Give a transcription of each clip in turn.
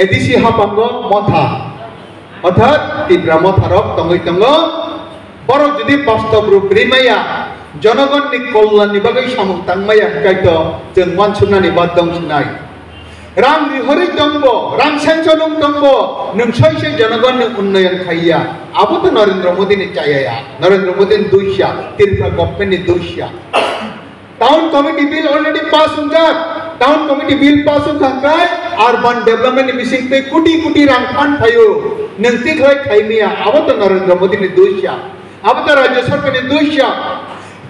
ADC হাপাঙ্গ মথা অর্থাৎ তীব্রা মথারক তঙ্গই তঙ্গ বরক যদি বাস্তব রূপ রিমাইয়া জনগণনি কল্যাণনি বাগৈ সামুক তাংমাইয়া কাইতো जों वानसुनानि बादं सिनाय रां रिहरि दंबो रां सेंसनों दंबो नोंसोयसे जनगणनि उन्नयन खाइया आबो तो नरेंद्र मोदी नि चाया नरेंद्र मोदी नि दुष्या त्रिपुरा गवर्नमेंट नि दुष्या town committee bill already pass होगा टाउन कमिटी बिल पास होखांबाय अर्बन डेवलपमेंट नि मिसिं पे कोटी कोटी रां फंड थायो नोंति खै खाइमिया आबो तो नरेंद्र मोदी नि दुष्या आबो तो राज्य सरकार नि दुष्या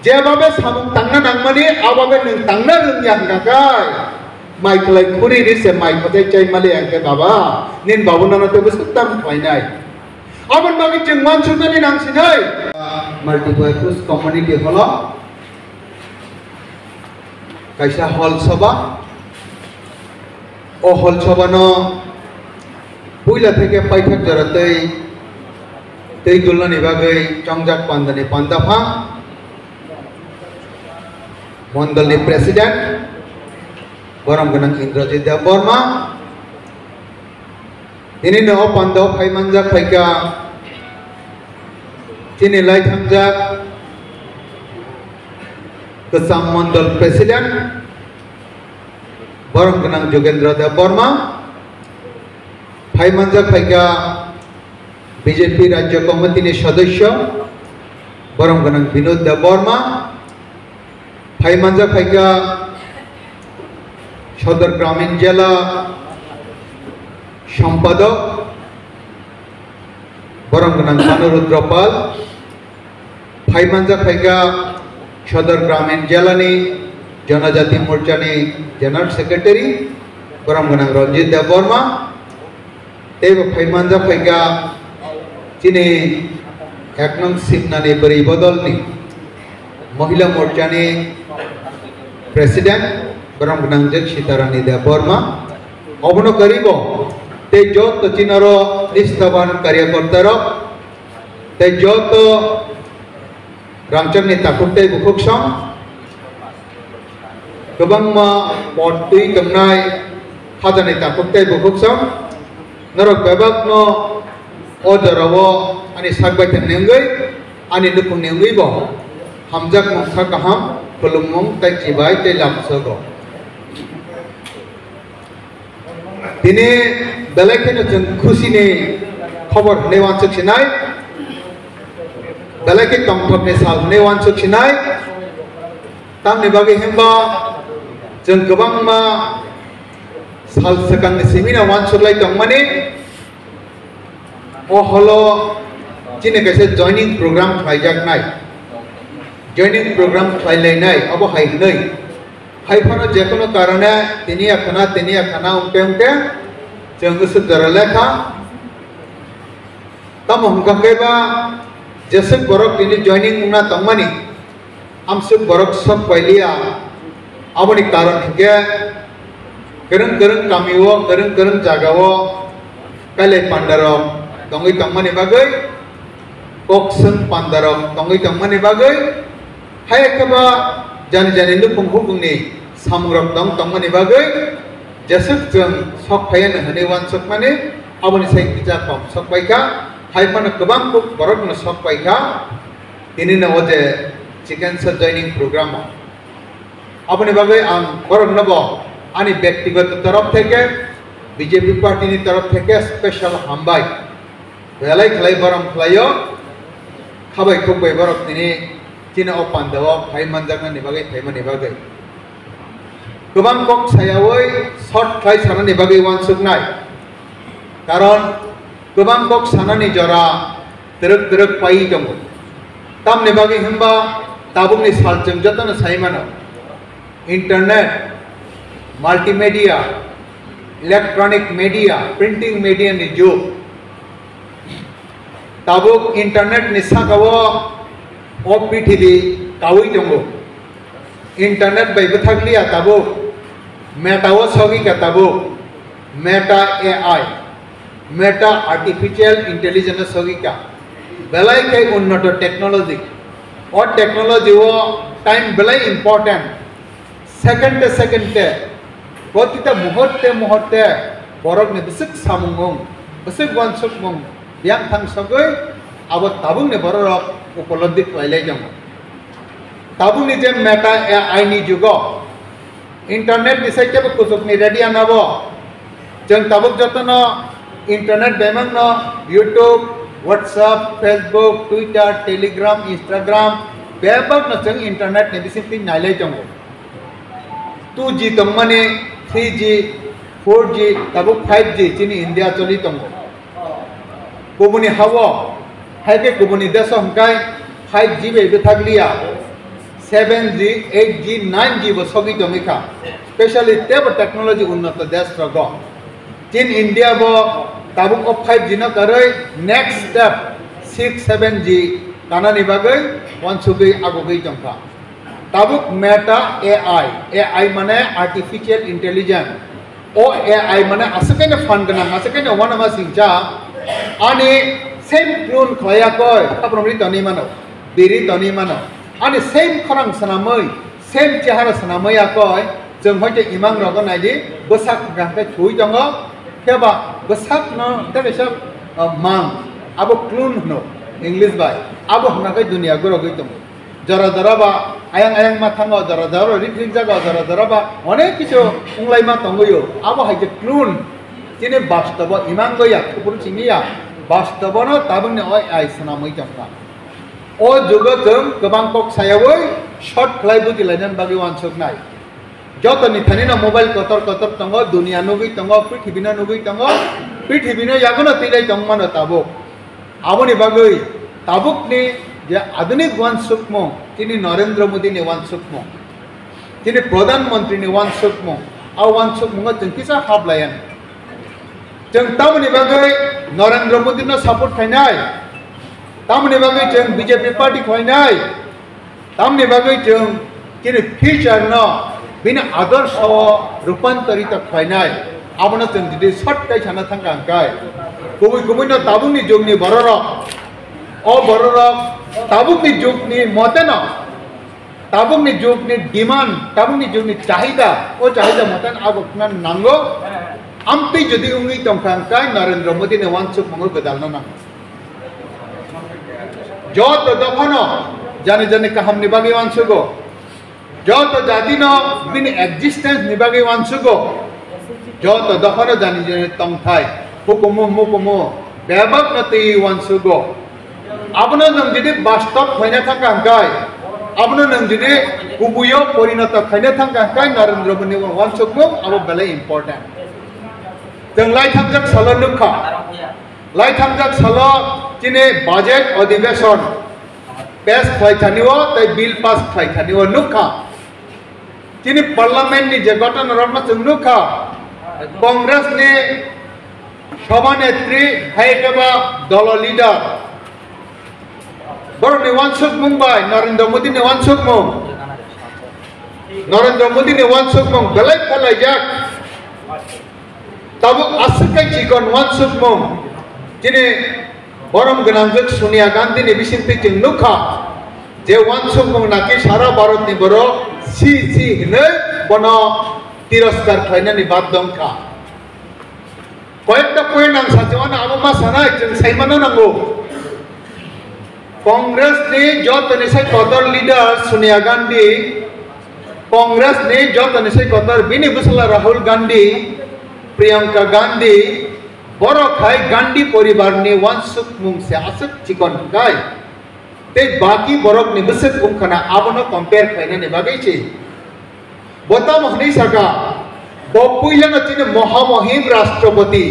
जेबाबे सामुक तांना नांगमानि आबाबे नों तांना रोंया हंगाखाय माइखलाय खुरि रिसे माइक फथाय चाय माले अंके बाबा निन बाबुनानो तो बसताम फाइनाय आबन बागै जों मानसुनानि नांसिनाय माल्टिपारपास कम्युनिटी हल कायसा हल सभा ओ हल सभानो पुइला थेके पाइथाक जरातै तै दुलनानि बागै चंगजाक पान्दानि पान्दाफा मंडलनि प्रेसिडेंट बरम गनang Indrajit Debbarma ini no pandau phaimanjak phaika tini laithamjak kesam mandal president बरम गनang Jogendra Debbarma phaimanjak phaika BJP राज्य कमिटी नि सदस्य बरम गनang विनोद देवबर्मा phaimanjak phaika सदर ग्रामीण जिला सम्पादक बरम गनang अनुरुद्र पाल phaimanjak phaika सदर ग्रामीण जिलानि जनजाति मोर्चानि जनरल सेक्रेटारि बरम गनang रंजित देवबर्मा तेबो phaimanjak phaika चिनि एक नं सिमनानि बोरै बदलनि महिला मोर्चानि प्रेसिडेंट बरम गनang सीतारानी देवबर्मा अबनो करिब ते जत चिनारो निष्ठावान कार्यकर्तार ते जत रामचंद्रनि ताकुटे बुखुकसम गोबांमा पटुई तंनाय हाजानि ताकुटे बुखुकसम नरक बेबाकनो अदरावो आनि सागबायथेन नेंगै आनि नुखुं नेंगैबो हामजाक मंसा गाहाम खुलुममुं ताइचिबाय तै लामसगो दिने बेलायखेनो जों खुसिनि खबर होनाय वानसुखिनाय बेलायखे तंथबनि साल होनाय वानसुखिनाय तामनि बागै हेमबा जों गोबांमा साल सकांनि सिमिना वानसुखलाय तंमानि ओ हलो चिने कैसे जॉइनिंग प्रोग्राम खायजाकनाय जॉइनिंग प्रोग्राम खायलायनाय अब हायनै हायफानो जेकुनु कारणे तिनि आखाना उनटे जों गोसो जरालेखा तम हमकाखैबा जेसक बरक तिनि जॉइनिंग उना तंमानि आमसुक बरक सब पाइलिया आबनि कारण हिके गोरों गामिओ गोरों जागाओ काले पान्डारक तंगै तंमानि बागै कक्सों पान्डारक तंगै तंमानि बागै हायकेबा जानि नुफुंफुंनि सामुरक दं तंमानि बागै जेसक जों सकफायन होने वानसक माने आबनि साइ किजा कम सकबायखा हायफानो गोबां बरकनो सकबायखा दिनैनो अजे चिकेन जॉइनिंग प्रोग्राम आबनि बागै आं बरकनोबो आंनि व्यक्तिगत तरफ थेके बीजेपी पार्टी तरफ थेके स्पेशल हामबाय बेलाय खलाय बरम खलायो खाबाय खुबाय बरक दिनै चिना अपान्दाव phaimanjakni बागै phaimanni बागै गोबां कक सायावै सर्ट खाय सानानि बागै वानसुकनाय कारण गोबां कक सानानि जरा तरक पाइ दङ तामनि बागै होमबा ताबुंनि सालजों जतन सायमानो internet multimedia electronic media printing media नि जुग ताबुक इंटरनेट नि सागावो ओ पृथ्वी कावै दङ इंटरनेट बायबो थागलिया ताबुक मेटाओ सगी का Tabuk Meta AI Meta artificial intelligence सगी का बेलाय के उन्नत टेक्नोलॉजी और टेक्नोलॉजी वो टाइम बेलाय इम्पोर्टेंट सेकंड प्रतिटा मुहूर्ते borok ni besek samung besek wansuk mong yang thang sagai abo tabung ni borok upolobdi kailai jang tabung ni je meta AI ni juga internet ni sai ke kusuk ni ready anabo jeng tabuk jotono internet bemang no YouTube WhatsApp Facebook Twitter Telegram Instagram bebak no jeng internet ni bisin nailai jang 2G tongmane 3G 4G tabuk 5G chini India choli tongo kubuni hawa haike kubuni deso hangkai 5G be bethaglia 7G 8G 9G bo sogi tomika especially teb technology unnat desh rago chin India bo tabuk of 5G na karai next step 6 7G kana ni bagai wan sugi agogi tongka tabuk meta AI mane artificial intelligence o AI mane asakene fund gana asakene one ma singja ani same clone khaya koi apromri tani mano biri tani mano ani same kharang sanamai same chehara sanamai akoi jeng hoite imang rogo naidi besak gahte thui jongo keba besak no tebesa mang abo clone no english bai abo hnakai dunia gorogi tongo jara jara ba ayang ma thango jara jara ring jaga jara jara ba onek kichu unglai ma tongoyo abo haike clone chini bastabo imang goya kupur chingya bastabo no tabungni oi ai sanamai jamka o jugo jeng gobang kok sayawoi short khlai buti lainan bagi wansuk nai joto ni thani na mobile kotor tongo dunia nugi tongo prithibina nugi tongo prithibina yagono tilai tongmano tabuk aboni bagai tabuk ni যে আধুনিক ওয়ানসুকম তিনি নরেন্দ্র মোদী নি ওয়ানসুকম তিনি প্রধানমন্ত্রী নি ওয়ানসুকম আর ওয়ানসুকম जों किसा हाबलायन जों तामनि बागै नरेंद्र मोदी नो सापोर्ट खायनाय तामनि बागै जों बीजेपी पार्टी खायनाय तामनि बागै जों किनि फ्यूचर नो बिनि आदर्श रूपांतरित खायनाय आबनो जों जुदि सटकाय साना थांगांगाय गुबै नो ताबुंनि जुगनि बररक o bororok tabuk ni juk ni motena tabuk ni juk ni demand tabuk ni juk ni chahida o chahida moten agoknan nango ampi jodi ungi tongkang kai Narendra Modi ne wansuk mongol gedalna nang joto dokhano jane kaham ni bagi wansugo joto jadino bin existence ni bagi wansugo joto dokhano jane tongthai hukumu bebak nati wansugo आपनो नों जुदि बास्तव खायना थांगांगाय आपनो नों जुदि गुबुयो परिणत खायना थांगांगाय नरेंद्र मोदी वानसुकमो आबो बेले इम्पोर्टेंट जों लाई थांजाक सालो नुखा लाई थांजाक सालो जिने बजेट अधिवेशन पेस खायथानिओ तै बिल पास खायथानिओ नुखा जिने पार्लियामेंट नि जे गठन रमना जों नुखा कांग्रेस नि सभानेत्री हायकेबा दल leader Baru ni wansuk Mumbai, Narendra Modi ni wansuk mung, Narendra Modi ni wansuk mung, belai jak, tabuk asal cikon wansuk mung, jadi borom genangjak Sonia Gandhi ni bisinti jeng nukha, je wansuk mung naki sara Bharat ni boro si hine bono tiraskar khaina ni bad dongka. Koyekta poin nang sajawana amama sanai jeng saimana nango. Congress ने जो तनिसे Qatar leader Sonia Gandhi Congress ने जो तनिसे Qatar बिनी बुसला राहुल गांधी प्रियंका गांधी बरो खाई गांधी परिवार ने वांसुक मुंग से आसक चिकन गाय ते बाकी बरोक ने बुसक उमखना आबनो कंपेयर खाइने ने बागै छि बता महनी सका बपुइला न तिने महामहिम राष्ट्रपति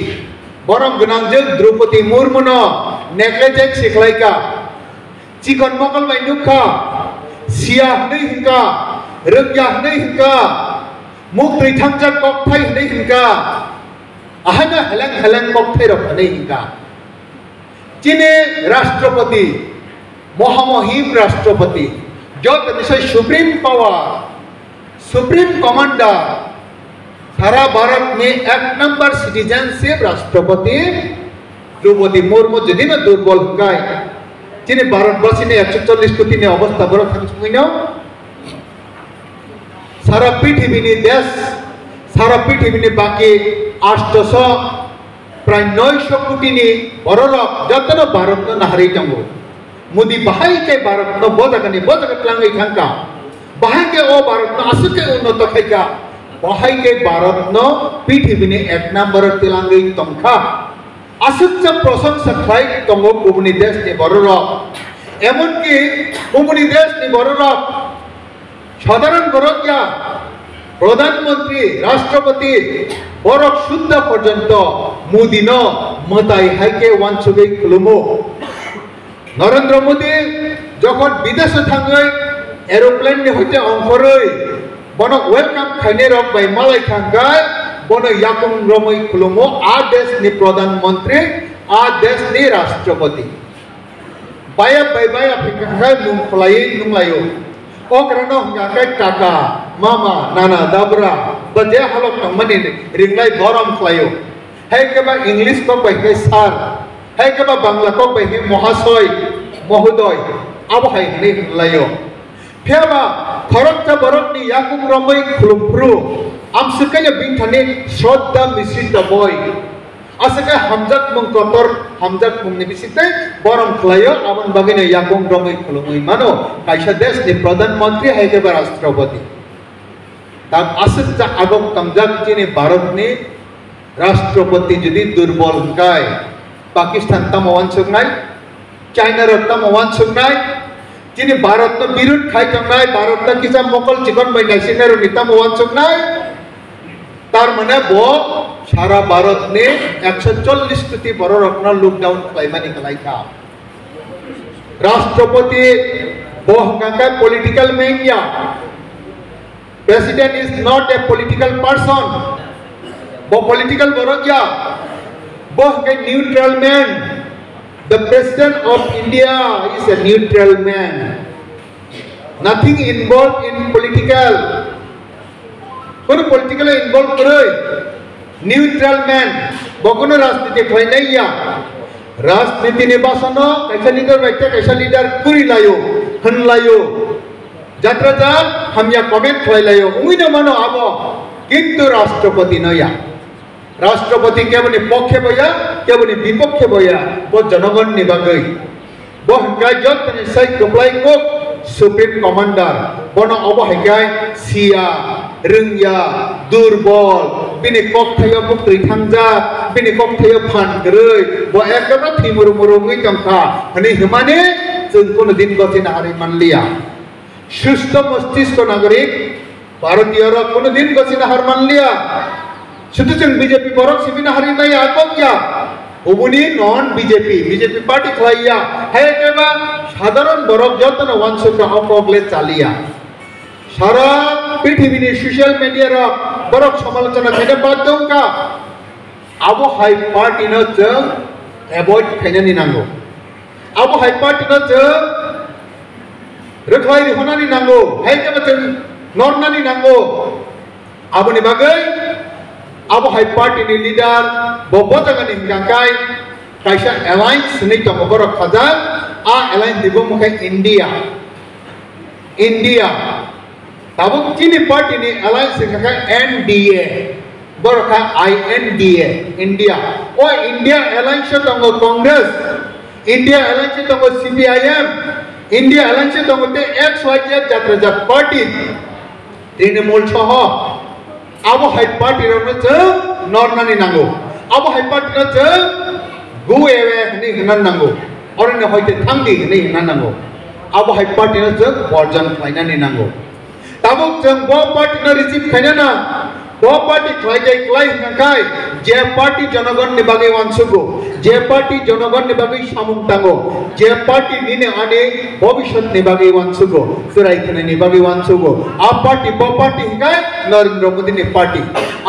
बरम गनांजल द्रौपदी मुर्मु न नेग्लेजेक सिखलाइका चिकन मकल बाय नुखा सिया हनै हिंका रंग्या हनै हिंका मुक्ति थांजाक ककथाय हनै हिंका ahana halang kokthai rok hनै हिंका चिने राष्ट्रपति महामहिम राष्ट्रपति जत निसय सुप्रीम पावर सुप्रीम कमांडर सारा भारत में 1 नंबर सिटीजनशिप राष्ट्रपति द्रौपदी मुर्मु जदि न दुर्बल गाय जिने भारतवर्ष ने 140 कोटी ने अवस्था बरो थांसुइनो सारा पृथ्वी नि देश সারা পৃথিবীনি বাকি 800 প্রায় 900 কোটিনি বড়রক যতন ভারত নাহারি দঙ্গো মোদি বাহাইকে ভারত বজাগানি বজাগাতলাঙ্গি থাঙ্কা বাহাইকে ও ভারত আসুকে উন্নত খাইকা বাহাইকে ভারত পৃথিবীনি 1 নম্বর তিলাঙ্গি তংখা আসুকচা প্রশংসা খাই দঙ্গো গুবুনি দেশনি বড়রক এমনকি গুবুনি দেশনি বড়রক সাধারণ বড়কিয়া প্রধানমন্ত্রী রাষ্ট্রপতি বরক শুদ্ধ পর্যন্ত মোদিন মতাই হাইকে ওয়ানসুগে খুলুমো নরেন্দ্র মোদি যখন বিদেশে থাঙ্গই এরোপ্লেন হইতে অঙ্করই বন ওয়েলকাম খাইনে রক বাই মালাই থাঙ্গাই বন ইয়াকুম রমই খুলুমো আ দেশনি প্রধানমন্ত্রী আ দেশনি রাষ্ট্রপতি বায়া বায়া ফিকাই মুংফলাই নুংলায়ো Okrano ngakai kaka, mama, nana, dabra, baje halok tangmani ringlai boram klayo. Hai keba English ko bahe sar, hai keba Bangla ko bahe mohasoy, mohodoy, abo hai ni layo. Pheba khorokta borok ni Yakub Romai khulumpru, am sukaya bintani shrodda misita boy. Asaka hamzat mungkotor hamzat mungni bisite borom klayo aban bagine Yakub Romai khulumui mano kaisa desh ni প্রধানমন্ত্রী haike ba রাষ্ট্রপতি tab asat ja agok tamjak chini bharat ni রাষ্ট্রপতি যদি দুর্বল গায় Pakistan তামওয়ান সুগনাই China র তামওয়ান সুগনাই যিনি ভারত ন বিরুদ্ধ খাই তংনাই ভারত ন কিসা মকল চিকন বাইনাই সিনার নি তামওয়ান সুগনাই তার মানে ব সারা ভারত নে 140 কোটি বড় রকম লকডাউন ক্লাইমানি কলাইকা রাষ্ট্রপতি বহকাকা political মেইয়া president is not a political person bo political borogya bo ke neutral man the president of India is a neutral man nothing involved in political kono political involved koroi neutral man bokono rajniti khoi naiya rajniti nibasano kaisa leader baita kaisa leader kuri layo han layo jatra jat hamya comment khoi layo uino mano abo kintu rashtrapati naya rashtrapati keboni pokkhe boya keboni bipokhe boya bo janogon ni bagai bo hangkai jotni sai koplai kok supreme commander bono abo hangkai sia rungya durbol bini kok thayo buktri thangja bini kok thayo phan groi bo ekabra thimuru murungui tangkha hani himane jeng kono din gotin hari manliya সুস্থ মস্তিষ্ক নাগরিক ভারতীয়রা কোনদিন গছিনা হার মানলিয়া শুধু जों BJP বরক সিবিনা হারি নাই আককিয়া ওবুনি নন BJP party খাইয়া হে কেবা সাধারণ বরক যতন ওয়ানসুকা অকগলে চালিয়া সারা পৃথিবীর সোশ্যাল মিডিয়ার বরক সমালোচনা খেতে বাধ্যকা আবো হাই পার্টি ন जों অ্যাভয়েড খাইনানি নাঙ্গো আবো হাই পার্টি ন जों Reklai honani nango, hai keba जों nornani nango. Aboni bagai, abo hai party ni leader, bobo jangan hingkai, kaisa alliance ni to borok khajak, a alliance dibo mukai India. Tabo kini party ni alliance hingkai NDA, borokha INDA, India. Oh India alliance to Congress, India alliance to CPIM. India alliance to gote XYZ jatrajat party Trinamool soho abo hai party ro जों nornani nango abo hai party ro जों guewe ni hinan nango orne hoite thangdi ni hinan nango abo hai party ro जों borjan khainani nango tabuk जों bo party na receive khainana bo party khlaikai klai hingkai je party জনগণ ni bagai wansugo যে party জনগণ নিবাগৈ সামুং টাঙ্গো যে party নিনে আনে ভবিষ্যৎ নিবাগৈ ওয়ানসুগো সুরাইখানে নিবাগৈ ওয়ানসুগো আ পার্টি ব পার্টি হিঙ্গাই নরেন্দ্র মোদি নি পার্টি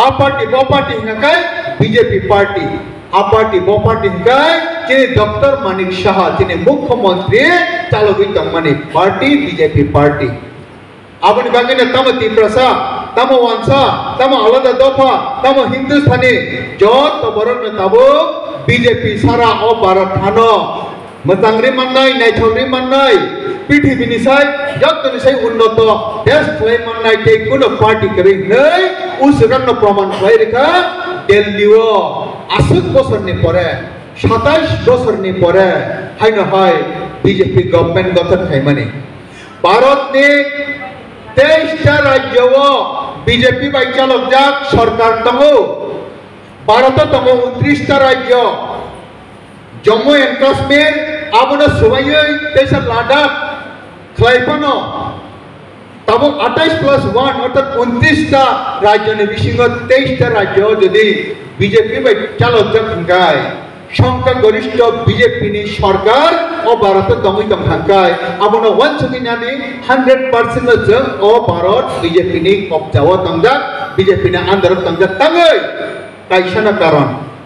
আ পার্টি ব পার্টি হিঙ্গাই বিজেপি পার্টি আ পার্টি ব পার্টি হিঙ্গাই যিনি ডক্টর মানিক সাহা যিনি মুখ্যমন্ত্রী চালকই তংমানি পার্টি বিজেপি পার্টি আপনি বাগিনে তামতি প্রসা তাম ওয়ানসা তাম আলাদা দফা তাম হিন্দুস্তানি যত বরং তাবো বিজেপি সারা ও ভারত থানো মতাংরি মাননাই নাইথংরি মাননাই পৃথিবীনি সাই যতনি সাই উন্নত দেশ খাই মাননাই তে কোন পার্টি করি নাই usugan no proman khlai rekha Delhi o asuk bosor ni pore 27 বছর ni pore haino hai BJP government gothon khaimani Bharat ni 23 ta rajyo o BJP bai chalok jak sarkar tongo Bharat tongo 29 ta rajyo Jammu and Kashmir abona subayoi tesa Ladakh khlaipano tabo 28+1 অর্থাৎ 29টা রাজ্য নি বিসিঙ্গ 23টা রাজ্য যদি BJP by চালক জঙ্গায় সংখ্যা গরিষ্ঠ BJP নি সরকার ও ভারত দমই দম হাঙ্কায় আবনো ওয়ানসুকি নানি 100% জং ও ভারত বিজেপি নি কবজাও তংজা বিজেপি না আন্দর তংজা তাঙ্গই কাইসানা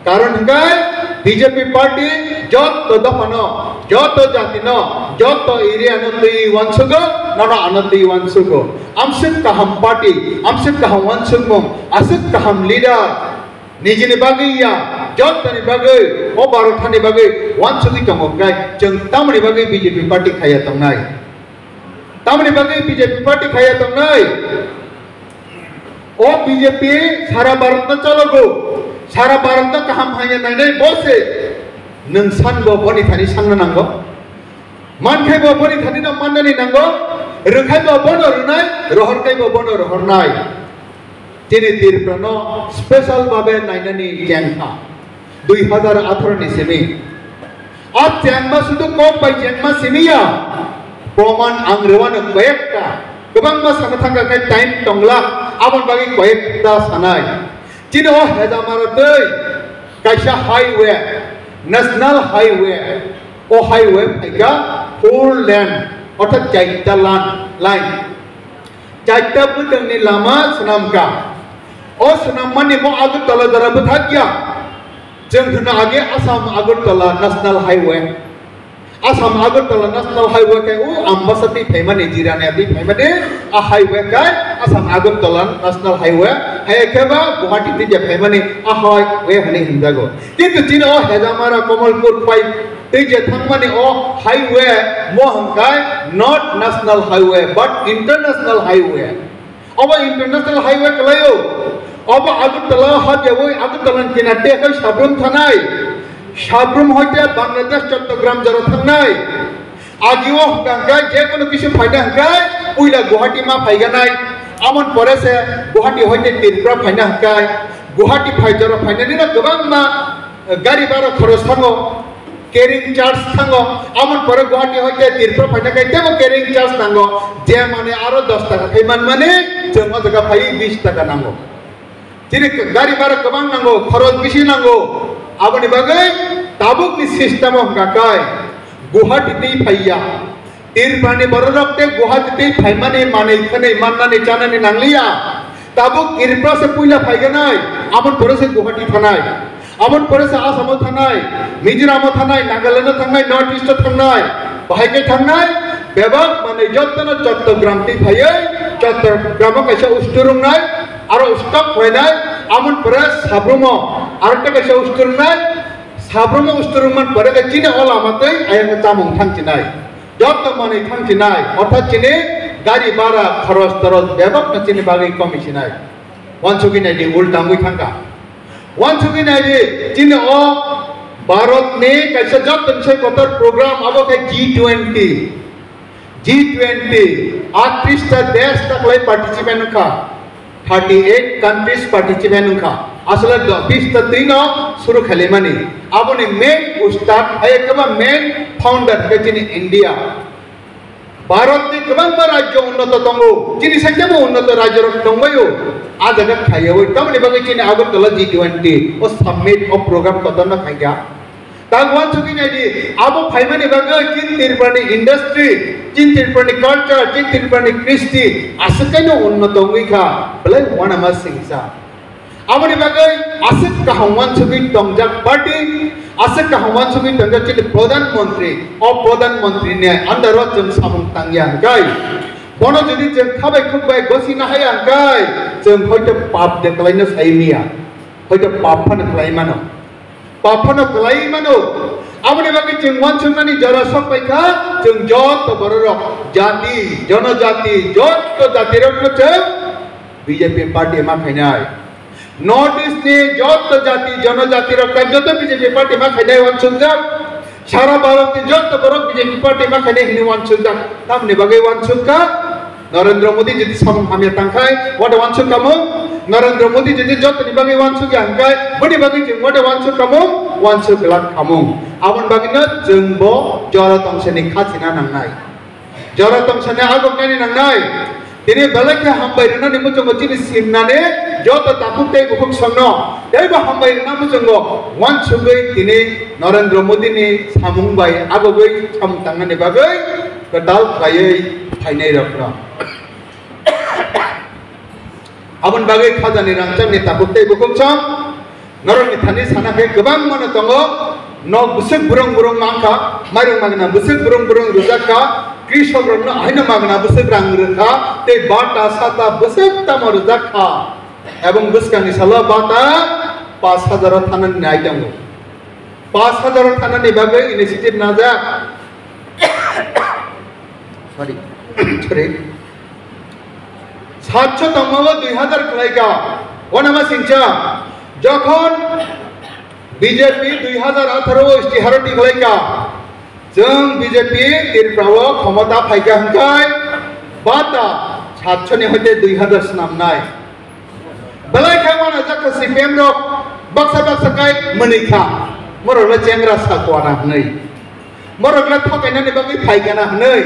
কারণ হাঙ্কায় বিজেপি পার্টি যত দফানো যত জাতি ন যত এরিয়া ন তুই ওয়ানসুগো nana anandi wansugo amsuk kaham party amsuk kaham wansugmum asuk kaham leader nijini bagiya jotani bagai o barothani bagai wansugi kamogai jeng tamni bagai BJP party khaya tongnai tamni bagai BJP party khaya tongnai o BJP sara bharat na chalogo sara bharat na kaham hanya nai bose nung san bo boni thani sanna nango mankhai bo boni thani na mannani nango Rengkai bo bono runai, rohorkai bo bono rohornai. Tini tirprano special babe nainani jengha. 2018 ni semi. Ab jengma sudu kok bai jengma semiya. Proman angrewan koyekta. Kebang mas sangatangga kai time tonglak. Abon bagi koyekta sanai. Tini oh heda maratei. Kaisa highway, national highway. Oh highway aiga four lane. অর্থাৎ চারটা line চারটা পুতংনি লামা সুনামকা ও সুনাম মানে মো আগরতলা দ্বারা বথাকিয়া जों होनो आगे Assam Agartala national highway Assam Agartala national highway के उ आम्बासाती फैमाने जिराने आदि फैमाने आ हाइवे का आसाम আগরতলা ন্যাশনাल हाइवे हेकेबा गुवाहाटी ति फैमाने आ हाइवे हने हिंजागो किंतु जिन ओ हेजामारा कमलपुर पाइ तेजे थांगमाने ओ हाइवे मोहंकाय not national highway but international highway अब इंटरनेशनल हाइवे कलायो अब আগরতলা हाजेवो আগরতলা किनाटे का साब्रुम थानाय साब्रुम हते बांग्लादेश चट्टग्राम जरा थांनाय आजिओ गांगाय जे कोनो किसु फायदा हंगाय उइला गुवाहाटी मा फायगानाय आमन परेसे गुवाहाटी हते तिरप्रा फायना हंगाय गुवाहाटी फायजरा फायनानि ना गोबां मा गाड़ी भाड़ा खरच थांगो कैरिंग चार्ज थांगो आमन परे गुवाहाटी हते तिरप्रा फायना गायतेबो कैरिंग चार्ज थांगो जे माने आरो 10 टाका फैमान माने जों जगा फाय 20 टाका नांगो जिनि गाड़ी भाड़ा गोबां नांगो खरच बिसि नांगो आबनि बागै ताबुकनि सिस्टेम हंगाकाय गुवाहाटी दै फायया तिरप्रानि बररकते गुवाहाटी दै फायमाने माने खनै माननानै जानानै नांलिया ताबुक तिरप्रासे पुइला फायगानाय आमन परेसे गुवाहाटी थानाय आमन परेसे आसामाव थानाय मिजोरामाव थानाय नागालेन्डआव थांनाय नर्थ इस्टआव थांनाय बाहायके थांनाय बेबाक माने जत्तनो चट्टग्राम दै फायै चट्टग्रामाव कायसा उस्तुरुंनाय आरो स्टक फायनाय आमन परे साब्रुमो आरते कायसा उस्तुरुंनाय साब्रुमो उस्तुरुंमान परे के चिने अलामातै आयन चामुं थांचिनाय जत्त माने थांचिनाय अर्थात चिने गाड़ी भाड़ा खरच तरच बेबाक न चिने बागै कमिसिनाय वानसुगिनाय दि उल्टा मुइ थांगा वानसुगिनाय दि चिने ओ भारत ने कायसा जत्तन से कतर प्रोग्राम आबो के G20 38 टा देश तकलै पार्टिसिपेट का 38 countries participant का असला 20 ता 3 शुरू खले माने आबोने मेन उस्ताद आयकबा मेन फाउंडर गचिनि इंडिया भारत नि गोबां राज्य उन्नत दंगो जिनि सत्यबो उन्नत राज्य दंबायो आ जगह खायो तमनि बागै चिनि আগরতলা G20 ओ सबमिट ओ प्रोग्राम कदन खाइगा तागवान सुगिनायदि आबो फाइमानि बागै चिन तिरपानि इंडस्ट्री चिन तिरपानि कल्चर चिन तिरपानि कृष्टि आसकैनो उन्नत दंगैखा बले वानामा सिंसा आबनि बागै आसक काहवान सुगि तंजाक पार्टी आसक काहवान सुगि तंजाक चिनि प्रधानमंत्री ने अंदर जों सामुं तांगिया गाय बनो जुदि जों खाबाय खुबाय गसिना हाया गाय जों हयतो पाप देखलायनो साइमिया हयतो पापफानो खालायमानो पापफानो खालायमानो आबनि बागै जों वानसुंनानि जरा सबायखा जों जत बररक जाति जनजाति जत जातिरक जों বিজেপি পার্টি মা খাইনাই নর্থ ইস্ট ni যত জাতি জনজাতি রকম যত বিজেপি পার্টি মা খাইনাই ওয়ানসুলজাক সারা ভারতে যত বড় বিজেপি পার্টি মা খাইনাই হিনি ওয়ানসুলজাক তামনি বাগে ওয়ানসুলকা নরেন্দ্র মোদি যদি সামং হামিয়া তাংখাই ওয়াটা ওয়ানসুল কামো নরেন্দ্র মোদি যদি যত নিবাগে ওয়ানসুল গাংখাই বডি বাগে जों ওয়াটা ওয়ানসুল কামো ওয়ানসুল গ্লাক কামো আবন বাগিनो जोंबो जरा तंसनि खाथिना नांनाय जरा तंसनि आगमनानि नांनाय दिनै बेलेके हामबायरना निमु जोंगो दिनै सिमनाने जत ताकुते बुकुम संनो दैबो हामबायरना मु जोंगो वानसुगै दिनै नरेंद्र मोदीनि सामुंबाय आगोगै सामतांनानि बागै गदाल खायै फायनाय रखना आबन बागै खाजानि रांचांनि ताकुते बुकुम सं नरनि थानि सानाखै गोबां माने दङ न बुसुक बुरं बुरं मांखा माइरं मागना बुसुक बुरं बुरं रुजाका कृषक रंनो आइना मागना बुसुक रां रखा ते बाटा साता बुसुक ताम रुजाका एवं बुसकानि साला बाटा 5000 थानानि नाय दङ 5000 थानानि बागै इनिशिएटिभ नाजा सॉरी 700 तमावो 2000 खलाइका वनामा सिंचा যখন বিজেপি 2018 ইস্তিহারটি গলাইকা जों বিজেপি তিরপ্রাও ক্ষমতা ফাইকা হংকাই বাতা 700 নি হইতে 2000 নামনাই বেলাইখা মানা জাকা সিপিএম রক বাক্সা বাক্সা কাই মনিখা মরলা চেংরা সাকওয়ানা হनै মরলা ঠকাইনাनि बागै फाइगाना हनै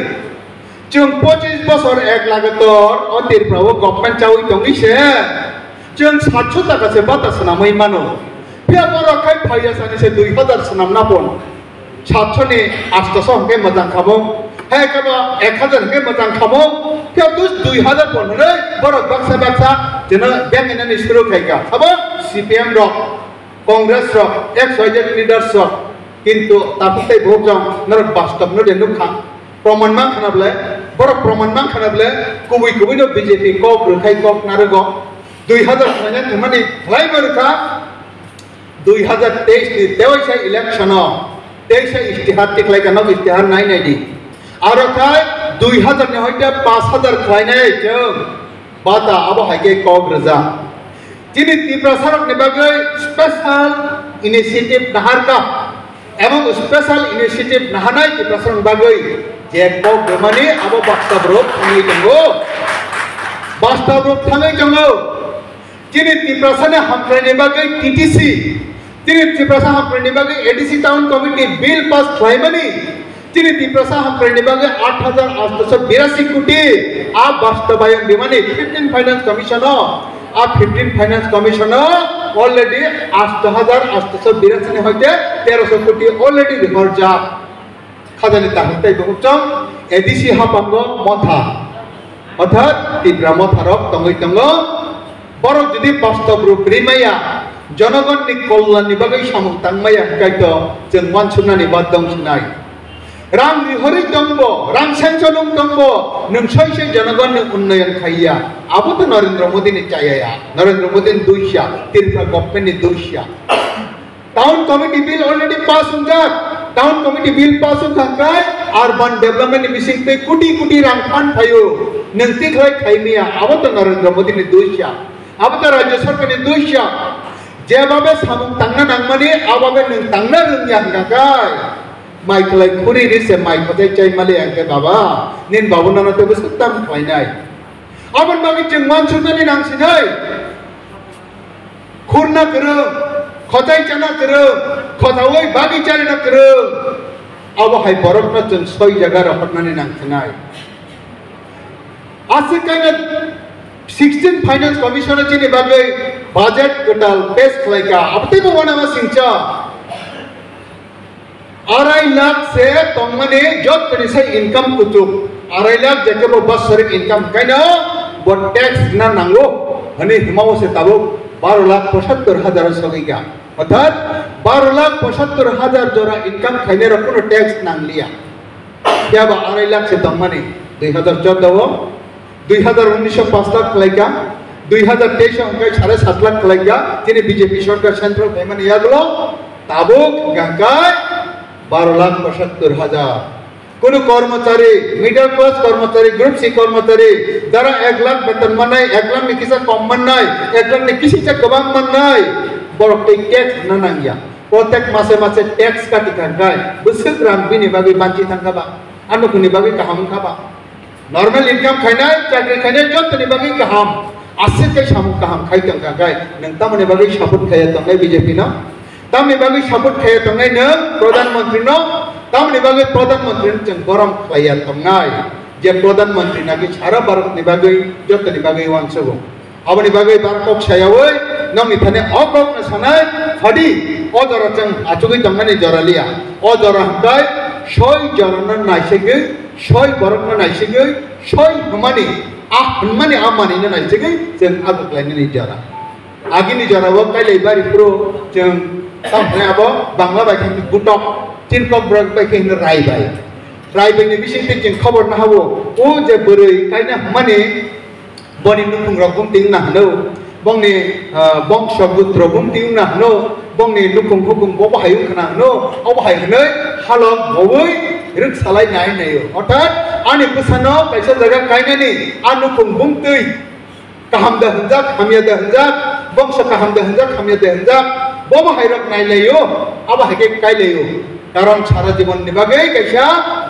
जों 25 বছর এক লাগাতর অ তিরপ্রাও গভর্নমেন্ট চাউই দंगिसे जों 700 টাকা से बाता सनामै मानो फिया बरखाय फाइया सानिसे 2000 सनाम नापन 700 नि 800 हंके मोजां खामो हे केबा 1000 हंके मोजां खामो फिया 2000 पन हनै बरक बाक्सा बाक्सा जेना बेंगनानि सुरु खायगा साबो सीपीएम रक कांग्रेस रक XYZ लिडार्स रक किन्तु तापुतै भोगजों नरक बास्तव न देनु खा प्रमाण मा खानाब्ले बरक प्रमाण मा खानाब्ले कुबै कुबैनो बीजेपी कक रखाय कक नारगो 2000 खाने थमनि फ्लाइ मरखा 2023 नि तेवैसा इलेक्शन 23 इस्तिहार टिकलाइका न इस्तिहार नाय नायदि आरो खाय 2000 नि हयते 5000 खायनाय जों बाता आबो हायके कक रजा दिनै तिप्रसारक नि बागै स्पेशल इनिशिएटिभ नाहारका एवं स्पेशल इनिशिएटिभ नाहानाय तिप्रसारक बागै जे कक बेमानि आबो बास्तव रूप थाङै दंगो बास्तव रूप थाङै दंगो दिनै तिप्रसाने हामख्रायनि बागै टीटीसी दिनै तिप्रसा हामख्रायनि बागै एडीसी टाउन कमिटी बिल पास खालामनानै दिनै तिप्रसा हामख्रायनि बागै 8882 कोटी आ बास्तबायन बिमानि 15 फाइनेंस कमिशन आ 15 फाइनेंस कमिशन ऑलरेडी 8882 नि हयते 1300 कोटी ऑलरेडी रिकॉर्ड जा खाजानि ताहतै बहुचम एडीसी हापांगो मथा अर्थात तिप्रा मथारक तंगै तंगो बरक जुदि बास्तव रूप रिमाया जनगणनि कल्याणनि बागै सामुं तांमाया हंखायथ जों वानसुनानि बाद दंसनाय रां रिहरि दंबो रां सेंसनों दंबो नोंसैसे जनगणनि उन्नयन खाइया आबोथ नरेंद्र मोदीनि चायाया नरेंद्र मोदीनि दुइया तिरफ्रा गभर्नमेंटनि दुइया town committee bill already pass होंजाक टाउन कमिटी बिल पास होखांखाय अर्बान डेवलपमेंट मिसिंते कोटी कोटी रां फान्ड फायो नोंति खायमिया आबोथ नरेंद्र मोदीनि दुइया अब तो राज्य सरकार ने दुइया जेबाबे सामुं तांना नांगमानि आबाबे नों तांना रोंया हंगाखाय माइखलाय खुरि रिसे माइखथाय चाइमाले आंके बाबा निन बाबुनाना तेबो सत्ताम खायनाय आबन बागै जों मानसुनानि नांसिनै खुरना गोरों खथाय जाना गोरों खथावै बागै चारिना गोरों आबहाय बरफना जों 6 जायगा रखनानै नांसिनाय आसिकायना 16 फाइनेंस कमिशन चिनि बागै बजेट गटाल पेश खलाइका अबतेबो वनामा सिंचा 2.5 लाख से तंगमाने जब तनिसे इनकम कुतुक 2.5 लाख जेकेबो बसरिक इनकम कायनो बो टैक्स ना नांगो हने हिमाव से ताबो 12,75,000 सगैगा अर्थात 12,75,000 जोरा इनकम खाइने र कोनो टैक्स नांलिया याबा 2.5 लाख से तंगमाने 2014 2019 5 लाख खलाइका 2023 अंकाय 7.5 लाख खलाइका तिनि बीजेपी सरकार सेंट्रल पेमेंट यागलो ताबुक गंगाय 12,75,000 কোনো কর্মচারী মিডল ক্লাস কর্মচারী গ্রুপ সি কর্মচারী যারা 1 লাখ বেতন মানায় 1 লাখ ni kisah কমন নাই 1 লাখ ni kisah গোবাং মানায় বড় ট্যাক্স না নাঙ্গিয়া প্রত্যেক মাসে মাসে ট্যাক্স কাটি থাকায় বছর রাম বিনি বাকি বাঁচি থাকাবা আনো কোনি বাকি কাহাম খাবা নরমাল ইনকাম খাইনায় চাকরি খাইনায় যতনি বাকি কাহাম আসছে কে সামু কাহাম খাইতাম থাকায় নংতামনি বাকি সাপোর্ট খাইয়া তংনাই বিজেপি না তামনি বাকি সাপোর্ট খাইয়া তংনাই ন প্রধানমন্ত্রী ন তামনি বাকি প্রধানমন্ত্রী जों গরম খাইয়া তংনাই যে প্রধানমন্ত্রী নাকি সারা ভারত নি বাকি যতনি বাকি ওয়ানসবো abani bagai barkok sayawai nang ithane okok na sanai phadi odora chang achugui tangani joralia odora hantai soi jorana naisege soi borokna naisege soi humani humani amani na naisege jeng aguk laini ni jara agini jara wo kai leibari pro jeng tamne abo bangla bai khang gutok chinkok brok bai khang rai bai ni bising te jeng khabar na habo o je borei kaina humani boni nukung rokung ting nah no bong ni bong sabut rokung ting nah no bong ni nukung hukum bobo hayung kana no obo hayung nei halok bowoi rik salai nai nei otat ani kusano kaisa jaga kaina ni anukung bung tui kaham da hunjak hamya da hunjak bong sa kaham da hunjak hamya da hunjak bobo hayrok nai leyo aba hake kai leyo karon sara jibon ni bagai kaisa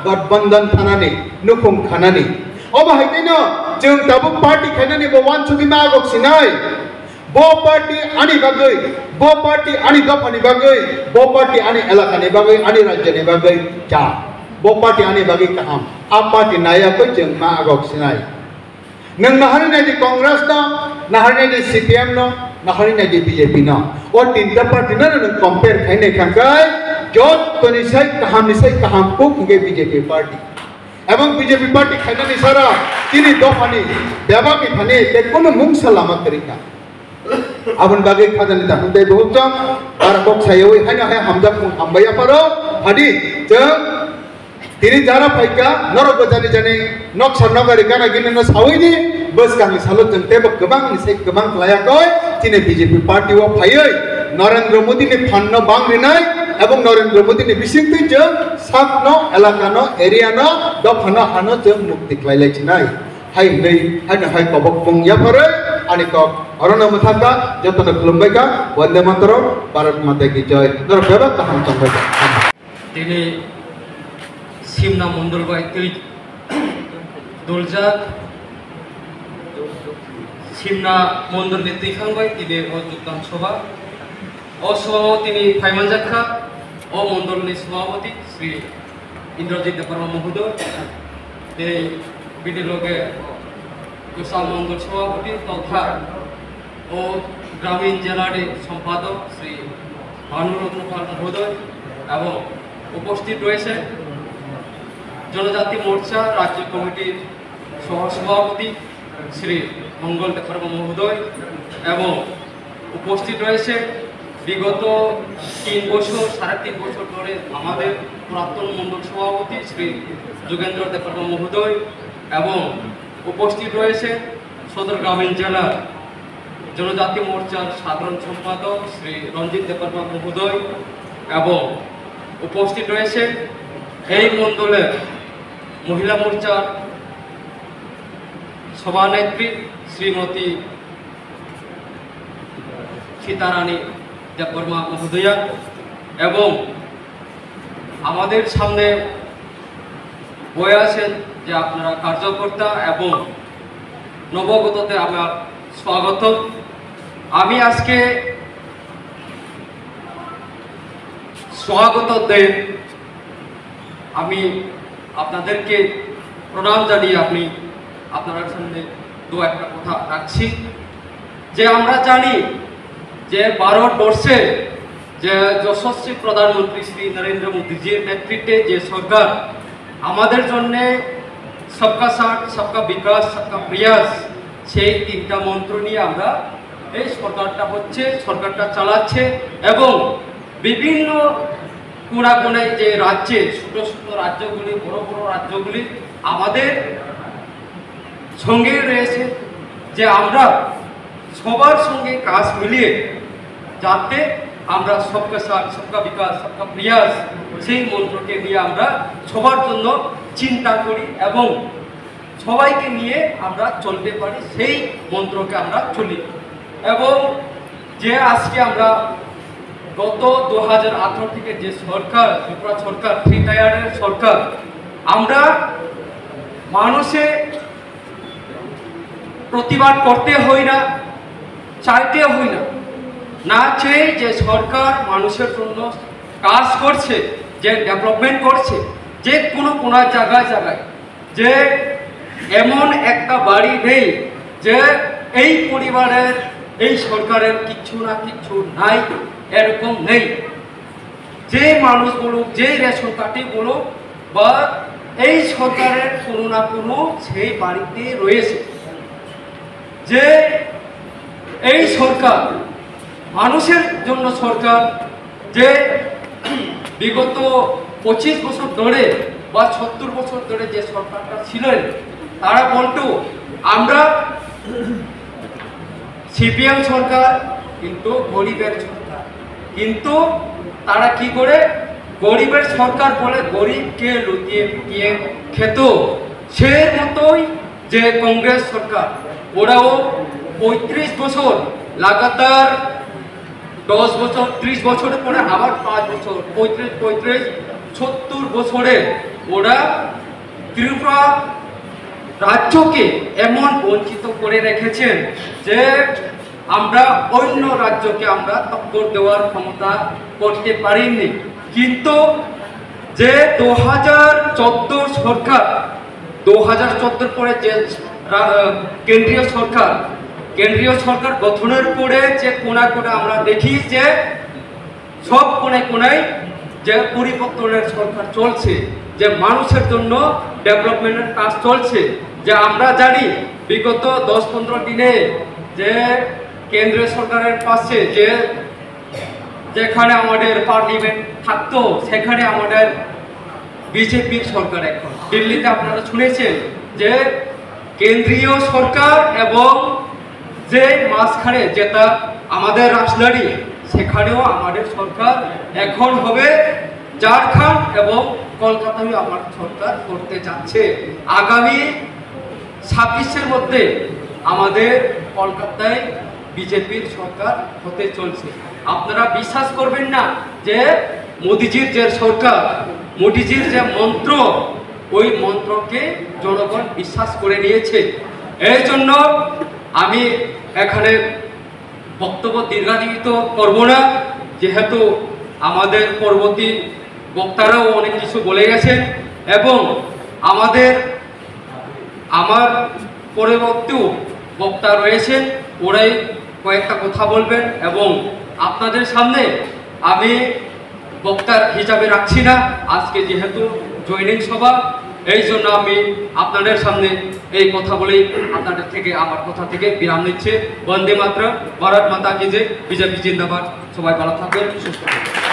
gadbandhan thanani nukung khanani obo haite no जों दाबो party खाइनानै बवान सुगि मागक सिनाय बो party आनि बागै बो party आनि दफानि बागै बो पार्टी आनि एलाकानि बागै आनि राज्यनि बागै जा बो पार्टी आनि बागै काहाम आ पार्टी नायाखै जों मागक सिनाय नों नाहारि नायदि कांग्रेस न नाहारि नायदि सीपीएम न नाहारि नायदि बीजेपी न ओ तीनटा पार्टी न नों कम्पेयर खाइनाय खांगाय जत तनिसाय काहाम को के बीजेपी पार्टी এবং বিজেপি পার্টি খাইনানি সারা তিনি দফানি ব্যবাকি থানে তে কোন মুংসা লামা তরিকা আবন বাগে খাজানি তা হুদাই বহুতম আর বক সায়ই হাইনা হাই হামজা কুন হামবায়া পারো হাদি जों তিনি যারা ফাইকা নরক জানি জানি নকশা নগরি গানা গিনে সাউইনি বস গানি সালত जों তেব গোবাং নিসাই গোবাং লায়াকয় তিনি বিজেপি পার্টি ও ফাইই নরেন্দ্র মোদি নি ফান্ন বাংরিনাই এবং নরেন্দ্র মোদি নি বিসিংতি जों সাতনো এলাকানো এরিয়ানো দফানো হানো जों মুক্তি ক্লাইলাই চিনাই হাই nei হাইনা হাই কবক বং ইয়াফারে আনি কক অরনা মথাকা যতন খুলুমবাইকা বন্দে মাতরম ভারত মাতা কি জয় নর বেবা কাহাম চম্বাইকা তিনি সিমনা মন্ডল বাই তুই দলজা সিমনা মন্ডল নি তুইখাংবাই তিনি ও যোগদান সভা অসহ তিনি ফাইমানজাখা ও মন্ডলনি সভাপতি শ্রী ইন্দ্রজিৎ দেববর্মা মহোদয় তিনি বিডিলগে গোসাল মন্ডল সভাপতি তথা ও গ্রামীণ জেলার সম্পাদক শ্রী ভানুরত্ন পাল মহোদয় এবং উপস্থিত রয়েছে জনজাতি মোর্চা রাজ্য কমিটির সহসভাপতি শ্রী মঙ্গল দেববর্মা মহোদয় এবং উপস্থিত রয়েছে বিগত 3 বছর 3.5 বছর ধরে আমাদের প্রাক্তন মন্ডল সভাপতি শ্রী যোগেন্দ্র দেববর্মা মহোদয় এবং উপস্থিত রয়েছে সদর গ্রামীণ জেলার জনজাতি মোর্চার সাধারণ সম্পাদক শ্রী রঞ্জিত দেববর্মা মহোদয় এবং উপস্থিত রয়েছে এই মন্ডলের মহিলা মোর্চার সভানেত্রী শ্রীমতী সীতারানী দেববর্মা মহোদয়া এবং আমাদের সামনে বয়ে আছেন যে আপনারা কার্যকর্তা এবং নবগতদের আমার স্বাগত। আমি আজকে স্বাগতদের আমি আপনাদেরকে প্রণাম জানিয়ে আপনার সামনে দু একটা কথা রাখছি যে আমরা জানি যে ভারতবর্ষে যে যশস্বী প্রধানমন্ত্রী শ্রী নরেন্দ্র মোদীজির নেতৃত্বে যে সরকার আমাদের জন্য সবকা সাথ সবকা বিকাশ সবকা প্রয়াস সেই 3টা মন্ত্র নিয়ে আমরা এই সরকারটা চালাচ্ছে এবং বিভিন্ন কোনায় যে রাজ্যে ছোট ছোট রাজ্যগুলি বড় বড় রাজ্যগুলি আমাদের সঙ্গে রয়েছে যে আমরা সবার সঙ্গে কাজ মিলিয়ে যাতে আমরা সবকা সাথ সবকা বিকাশ সবকা প্রয়াস সেই মন্ত্রকে নিয়ে আমরা সবার জন্য চিন্তা করি এবং সবাইকে নিয়ে আমরা চলতে পারি, সেই মন্ত্রকে আমরা চলি। এবং যে আজকে আমরা গত 2018 থেকে যে সরকার ত্রিপুরা সরকার 3 টায়ারের সরকার, আমরা মানুষে প্রতিবাদ করতে হয় না, চাইতে হয় না, না চেয়ে যে সরকার মানুষের জন্য কাজ করছে, যে ডেভেলপমেন্ট করছে, যে কোনো জায়গায় জায়গায়, যে এমন একটা বাড়ি নেই যে এই পরিবারের এই সরকারের কিচ্ছু না কিচ্ছু নাই, এরকম নেই। যে মানুষ বলুক, যে রেশন কার্ডে বলুক, বা এই সরকারের কোনো না কোনো সেই বাড়িতে রয়েছে। যে এই সরকার মানুষের জন্য সরকার, যে বিগত 25 বছর ধরে বা 70 বছর ধরে যে সরকারটা ছিলেন, তারা বলতো আমরা সিপিএম সরকার, কিন্তু গরিবের সরকার। কিন্তু তারা কি করে গরিবের সরকার বলে গরিবকে লুটিয়ে পিটিয়ে খেত। সে মতোই যে কংগ্রেস সরকার, ওরাও 35 বছর লাগাতার, 10 বছর 30 বছরের পরে আবার 5 বছর, 35 70 বছরে ওরা ত্রিপুরা রাজ্যকে এমন বঞ্চিত করে রেখেছেন যে আমরা অন্য রাজ্যকে আমরা টক্কর দেওয়ার ক্ষমতা করতে পারিনি। কিন্তু যে 2014 সরকার, 2014 পরে যে কেন্দ্রীয় সরকার গঠনের পরে যে কোনায় আমরা দেখি যে সব কোনায় যে পরিবর্তনের সরকার চলছে, যে মানুষের জন্য ডেভেলপমেন্টের কাজ চলছে। যে আমরা জানি বিগত 10-15 দিনে যে কেন্দ্রীয় সরকারের পাশে যেখানে আমাদের পার্লামেন্ট থাকতো, সেখানে আমাদের বিজেপির সরকার। এখন দিল্লিতে আপনারা শুনেছেন যে কেন্দ্রীয় সরকার এবং যে মাঝখানে যেটা আমাদের রাজধানী, সেখানেও আমাদের সরকার এখন হবে। ঝাড়খণ্ড এবং কলকাতায় আমার সরকার করতে যাচ্ছে। আগামী 26-এর মধ্যে আমাদের কলকাতায় বিজেপির সরকার হতে চলছে। আপনারা বিশ্বাস করবেন না যে মোদিজির যে সরকার, মোদিজির যে মন্ত্র, ওই মন্ত্রকে জনগণ বিশ্বাস করে নিয়েছে। এই জন্য আমি এখানে বক্তব্য দীর্ঘায়িত করব না, যেহেতু আমাদের পরবর্তী বক্তারাও অনেক কিছু বলে গেছেন এবং আমার পরবর্তী বক্তা রয়েছেন, ওরাই কয়েকটা কথা বলবেন এবং আপনাদের সামনে আমি বক্তার হিসাবে রাখছি না। আজকে যেহেতু জয়েনিং সভা, এই জন্য আমি আপনাদের সামনে এই কথা বলেই আপনাদের থেকে, আমার কথা থেকে বিরাম নিচ্ছে। বন্দে মাতরম, ভারত মাতা কি জয়, বিজেপি জিন্দাবাদ। সবাই ভালো থাকবেন, সুস্থ থাকবেন।